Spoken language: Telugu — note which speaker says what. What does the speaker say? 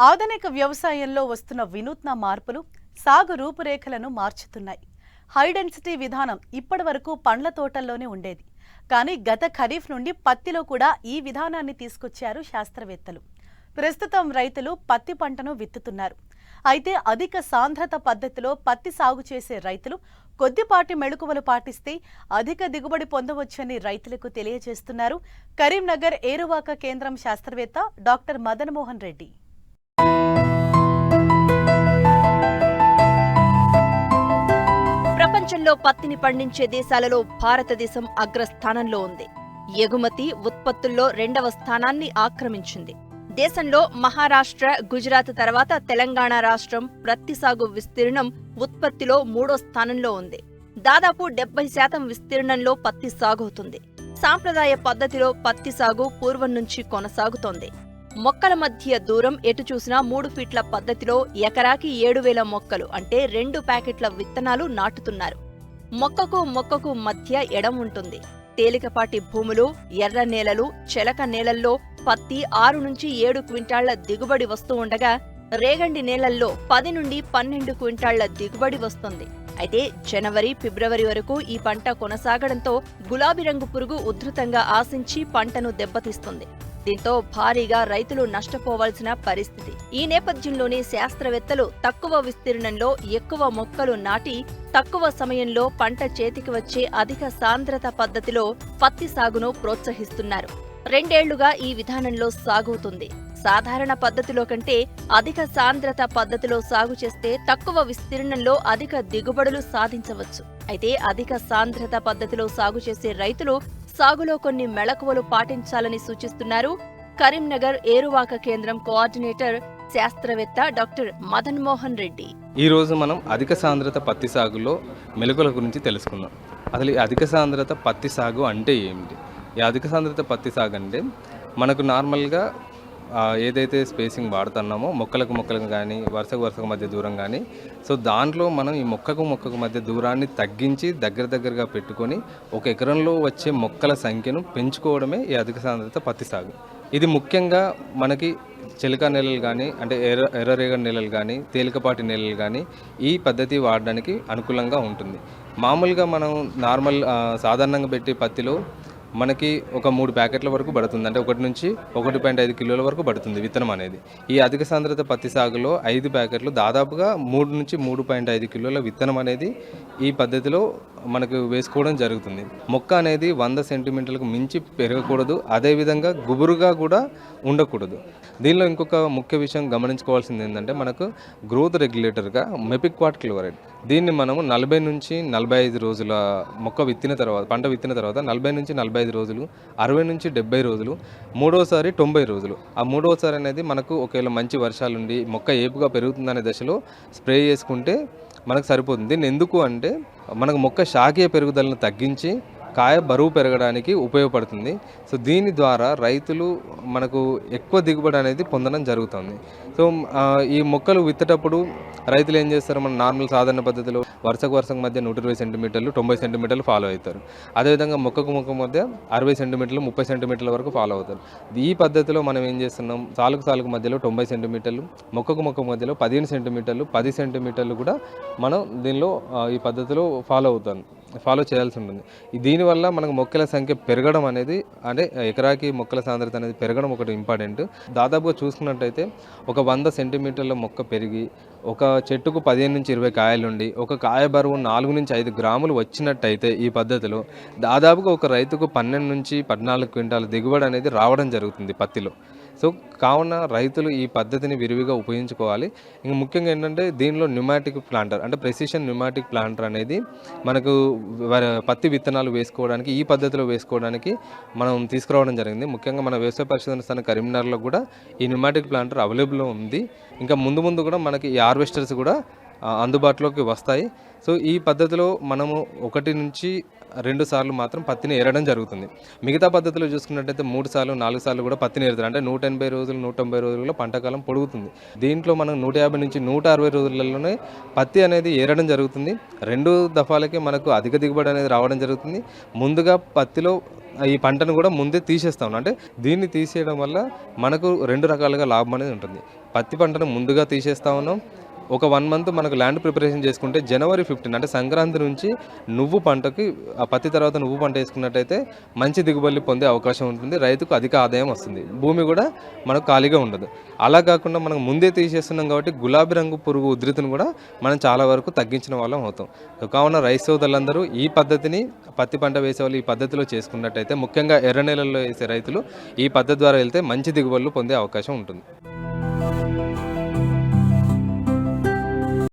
Speaker 1: ఆధునిక వ్యవసాయంలో వస్తున్న వినూత్న మార్పులు సాగు రూపురేఖలను మార్చుతున్నాయి. హై డెన్సిటీ విధానం ఇప్పటివరకు పండ్ల తోటల్లోనే ఉండేది. కానీ గత ఖరీఫ్ నుండి పత్తిలో కూడా ఈ విధానాన్ని తీసుకొచ్చారు శాస్త్రవేత్తలు. ప్రస్తుతం రైతులు పత్తి పంటను విత్తుతున్నారు. అయితే అధిక సాంద్రత పద్ధతిలో పత్తి సాగు చేసే రైతులు కొద్దిపాటి మెళకువలు పాటిస్తే అధిక దిగుబడి పొందవచ్చని రైతులకు తెలియజేస్తున్నారు కరీంనగర్ ఏరువాక కేంద్రం శాస్త్రవేత్త డాక్టర్ మదన్ మోహన్ రెడ్డి.
Speaker 2: ప్రపంచంలో పత్తిని పండించే దేశాలలో భారతదేశం అగ్రస్థానంలో ఉంది. ఎగుమతి ఉత్పత్తుల్లో 2వ స్థానాన్ని ఆక్రమించింది. దేశంలో మహారాష్ట్ర, గుజరాత్ తర్వాత తెలంగాణ రాష్ట్రం పత్తి సాగు విస్తీర్ణం ఉత్పత్తిలో 3వ స్థానంలో ఉంది. దాదాపు 70% విస్తీర్ణంలో పత్తి సాగవుతుంది. సాంప్రదాయ పద్ధతిలో పత్తి సాగు పూర్వం నుంచి కొనసాగుతోంది. మొక్కల మధ్య దూరం ఎటు చూసినా 3 ఫీట్ల పద్ధతిలో ఎకరాకి 7,000 మొక్కలు అంటే 2 ప్యాకెట్ల విత్తనాలు నాటుతున్నారు. మొక్కకు మొక్కకు మధ్య ఎడం ఉంటుంది. తేలికపాటి భూములు, ఎర్ర నేలలు, చెలక నేలల్లో పత్తి 6 నుంచి 7 క్వింటాళ్ల దిగుబడి వస్తూ ఉండగా రేగండి నేలల్లో 10 నుండి 12 క్వింటాళ్ల దిగుబడి వస్తుంది. అయితే జనవరి, ఫిబ్రవరి వరకు ఈ పంట కొనసాగడంతో గులాబీ రంగు పురుగు ఉధృతంగా ఆశించి పంటను దెబ్బతీస్తుంది. దీంతో భారీగా రైతులు నష్టపోవాల్సిన పరిస్థితి. ఈ నేపథ్యంలోనే శాస్త్రవేత్తలు తక్కువ విస్తీర్ణంలో ఎక్కువ మొక్కలు నాటి తక్కువ సమయంలో పంట చేతికి వచ్చే అధిక సాంద్రత పద్ధతిలో పత్తి సాగును ప్రోత్సహిస్తున్నారు. 2 ఏళ్లుగా ఈ విధానంలో సాగుతుంది. సాధారణ పద్ధతిలో కంటే అధిక సాంద్రత పద్ధతిలో సాగు చేస్తే తక్కువ విస్తీర్ణంలో అధిక దిగుబడులు సాధించవచ్చు. అయితే అధిక సాంద్రత పద్ధతిలో సాగు చేసే రైతులు సాగులో కొన్ని మెళకువలు పాటించాలని సూచిస్తున్నారు కరీంనగర్ ఏరువాక కేంద్రం కోఆర్డినేటర్ శాస్త్రవేత్త డాక్టర్ మదన్ మోహన్ రెడ్డి.
Speaker 3: ఈ రోజు మనం అధిక సాంద్రత పత్తి సాగులో మెళకువల గురించి తెలుసుకుందాం. అసలు ఈ అధిక సాంద్రత పత్తి సాగు అంటే ఏమిటి? ఈ అధిక సాంద్రత పత్తి సాగు అంటే మనకు నార్మల్గా ఏదైతే స్పేసింగ్ వాడుతున్నామో మొక్కలకు కానీ వరుసకు మధ్య దూరం కానీ, సో దాంట్లో మనం ఈ మొక్కకు మధ్య దూరాన్ని తగ్గించి దగ్గరగా పెట్టుకొని ఒక ఎకరంలో వచ్చే మొక్కల సంఖ్యను పెంచుకోవడమే ఈ అధిక సాంద్రత పత్తి సాగు. ఇది ముఖ్యంగా మనకి చిలక నేలలు కానీ అంటే ఎర్రరేగడి నేలలు కానీ తేలికపాటి నేలలు కానీ ఈ పద్ధతి వాడడానికి అనుకూలంగా ఉంటుంది. మామూలుగా మనం నార్మల్ సాధారణంగా పెట్టే పత్తిలో మనకి ఒక 3 ప్యాకెట్ల వరకు పడుతుంది. అంటే 1 నుంచి 1.5 కిలోల వరకు పడుతుంది విత్తనం అనేది. ఈ అధిక సాంద్రత పత్తి సాగులో 5 ప్యాకెట్లు దాదాపుగా 3 నుంచి 3.5 కిలోల విత్తనం అనేది ఈ పద్ధతిలో మనకు వేసుకోవడం జరుగుతుంది. మొక్క అనేది 100 సెంటీమీటర్లకు మించి పెరగకూడదు, అదేవిధంగా గుబురుగా కూడా ఉండకూడదు. దీనిలో ఇంకొక ముఖ్య విషయం గమనించుకోవాల్సింది ఏంటంటే మనకు గ్రోత్ రెగ్యులేటర్గా మెపిక్వాట్ క్లోరైడ్, దీన్ని మనము 40 నుంచి 45 రోజుల మొక్క విత్తిన తర్వాత పంట విత్తిన తర్వాత 40 నుంచి 45 రోజులు, 60 నుంచి 70 రోజులు, మూడోసారి 90 రోజులు. ఆ మూడోసారి అనేది మనకు ఒకవేళ మంచి వర్షాలుండి మొక్క ఏపుగా పెరుగుతుందనే దశలో స్ప్రే చేసుకుంటే మనకు సరిపోతుంది. దీన్ని ఎందుకు అంటే మనకు మొక్క శాఖీయ పెరుగుదలను తగ్గించి కాయ బరువు పెరగడానికి ఉపయోగపడుతుంది. సో దీని ద్వారా రైతులు మనకు ఎక్కువ దిగుబడి అనేది పొందడం జరుగుతుంది. సో ఈ మొక్కలు విత్తేటప్పుడు రైతులు ఏం చేస్తారు, మన నార్మల్ సాధారణ పద్ధతిలో వరుసకు మధ్య 120 సెంటీమీటర్లు 90 సెంటీమీటర్లు ఫాలో అవుతారు. అదేవిధంగా మొక్క మధ్య 60 సెంటీమీటర్లు 30 సెంటీమీటర్ల వరకు ఫాలో అవుతారు. ఈ పద్ధతిలో మనం ఏం చేస్తున్నాం, సాలుకు మధ్యలో 90 సెంటీమీటర్లు, మొక్క మధ్యలో 15 సెంటీమీటర్లు 10 సెంటీమీటర్లు కూడా మనం దీనిలో ఈ పద్ధతిలో ఫాలో చేయాల్సి ఉంటుంది. దీనివల్ల మనకు మొక్కల సంఖ్య పెరగడం అనేది అంటే ఎకరాకి మొక్కల సాంద్రత అనేది పెరగడం ఒకటి ఇంపార్టెంట్. దాదాపుగా చూసుకున్నట్టయితే ఒక 100 సెంటీమీటర్ల మొక్క పెరిగి ఒక చెట్టుకు 15 నుంచి 20 కాయలుండి ఒక కాయ బరువు 4 నుంచి 5 గ్రాములు వచ్చినట్టయితే ఈ పద్ధతిలో దాదాపుగా ఒక రైతుకు 12 నుంచి 14 క్వింటాల దిగుబడి అనేది రావడం జరుగుతుంది పత్తిలో. సో కావున రైతులు ఈ పద్ధతిని విరివిగా ఉపయోగించుకోవాలి. ఇంక ముఖ్యంగా ఏంటంటే దీనిలో న్యూమాటిక్ ప్లాంటర్ అంటే ప్రెసిషన్ న్యూమాటిక్ ప్లాంటర్ అనేది మనకు పత్తి విత్తనాలు వేసుకోవడానికి ఈ పద్ధతిలో వేసుకోవడానికి మనం తీసుకురావడం జరిగింది. ముఖ్యంగా మన వ్యవసాయ పరిశోధన స్థానం కరీంనగర్లో కూడా ఈ న్యూమాటిక్ ప్లాంటర్ అవైలబుల్లో ఉంది. ఇంకా ముందు కూడా మనకి ఈ హార్వెస్టర్స్ కూడా అందుబాటులోకి వస్తాయి. సో ఈ పద్ధతిలో మనము 1 నుంచి 2 సార్లు మాత్రం పత్తిని ఏరడం జరుగుతుంది. మిగతా పద్ధతిలో చూసుకున్నట్టయితే 3 సార్లు 4 సార్లు కూడా పత్తిని ఏరుతారు. అంటే 180 రోజులు 190 రోజుల్లో పంటకాలం పొడుగుతుంది. దీంట్లో మనం 150 నుంచి 160 రోజులలోనే పత్తి అనేది ఏరడం జరుగుతుంది. 2 దఫాలకి మనకు అధిక దిగుబడి అనేది రావడం జరుగుతుంది. ముందుగా పత్తిలో ఈ పంటను కూడా ముందే తీసేస్తాం. అంటే దీన్ని తీసేయడం వల్ల మనకు 2 రకాలుగా లాభం అనేది ఉంటుంది. పత్తి పంటను ముందుగా తీసేస్తా ఉన్నాం. ఒక 1 మంత్ మనకు ల్యాండ్ ప్రిపరేషన్ చేసుకుంటే జనవరి 15 అంటే సంక్రాంతి నుంచి నువ్వు పంటకి ఆ పత్తి తర్వాత నువ్వు పంట వేసుకున్నట్టయితే మంచి దిగుబడి పొందే అవకాశం ఉంటుంది. రైతుకు అధిక ఆదాయం వస్తుంది. భూమి కూడా మనకు ఖాళీగా ఉండదు. అలా కాకుండా మనం ముందే తీసేస్తున్నాం కాబట్టి గులాబీ రంగు పురుగు ఉధృతిని కూడా మనం చాలా వరకు తగ్గించిన వాళ్ళం అవుతాం. కావున రైతు సోదరులందరూ ఈ పద్ధతిని పత్తి పంట వేసే వాళ్ళు ఈ పద్ధతిలో చేసుకున్నట్టయితే ముఖ్యంగా ఎర్ర నేలల్లో వేసే రైతులు ఈ పద్ధతి ద్వారా వెళ్తే మంచి దిగుబడులు పొందే అవకాశం ఉంటుంది.